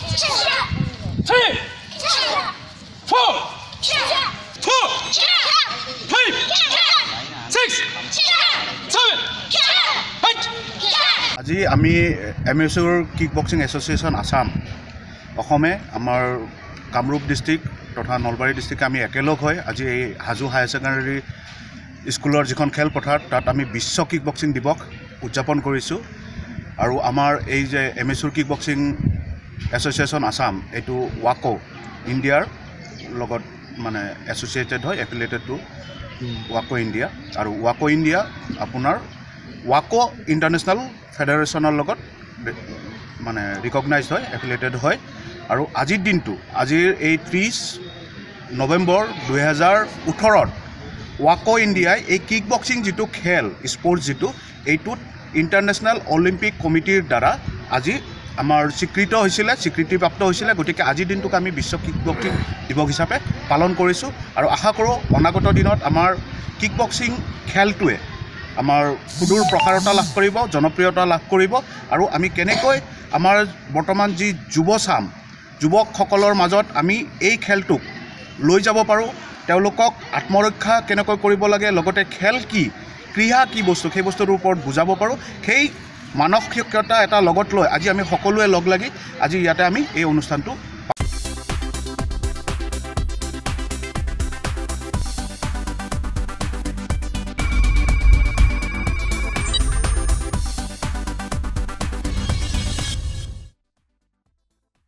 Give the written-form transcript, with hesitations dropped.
three, four, two, five, six, seven, eight. আজি আমি MSUৰ kick boxing association Assam অসমে আমাৰ কামৰূপ ডিষ্ট্ৰিক্ট তথা নলবাৰী ডিষ্ট্ৰিক্ট আমি একেলগ হৈ আজি এই হাজো হায়াৰ ছেকেণ্ডেৰী স্কুলৰ যিখন খেলপথাৰ তাত আমি বিশ্ব কিক বক্সিং দিৱস উদযাপন কৰিছোঁ আৰু আমাৰ এই যে MSUৰ কিক বক্সিং এছ'চিয়েশ্যন আসাম এইটো ৱাকো ইণ্ডিয়াৰ লগত মানে এছ'চিয়েটেড হয় এফিলিয়েটেড টু ৱাকো ইণ্ডিয়া আৰু ৱাকো ইণ্ডিয়া আপোনাৰ ৱাকো ইণ্টাৰনেশ্যনেল ফেডাৰেশ্যনৰ লগত মানে ৰিকগনাইজ হয় এফিলিয়েটেড হয় আৰু আজিৰ দিনটো আজিৰ এই 30 নৱেম্বৰ 2018 ৱাকো ইণ্ডিয়াই এই কিক বক্সিং যিটো খেল স্পৰ্টছ যিটো এইটোত ইণ্টাৰনেশ্যনেল অলিম্পিক কমিটিৰ দ্বাৰা আজি আমাৰ স্বীকৃতিপ্ৰাপ্ত হৈছিলে গতিকে আজিৰ দিনটোক আমি বিশ্ব কিক বক্সিং দিৱস হিচাপে পালন কৰিছোঁ আৰু আশা কৰোঁ অনাগত দিনত আমাৰ কিক বক্সিং খেলটোৱে আমাৰ সুদূৰ প্ৰসাৰতা লাভ কৰিব জনপ্ৰিয়তা লাভ কৰিব আৰু আমি কেনেকৈ আমাৰ বৰ্তমান যি যুৱকসকলৰ মাজত আমি এই খেলটোক লৈ যাব পাৰোঁ তেওঁলোকক আত্মৰক্ষা কেনেকৈ কৰিব লাগে লগতে খেল কি ক্ৰীড়া কি বস্তু সেই বস্তুটোৰ ওপৰত বুজাব পাৰোঁ সেই মানসিকতা এটা লগত লৈ আজি আমি সকলোৱে লগ লাগি আজি ইয়াতে আমি এই অনুষ্ঠানটো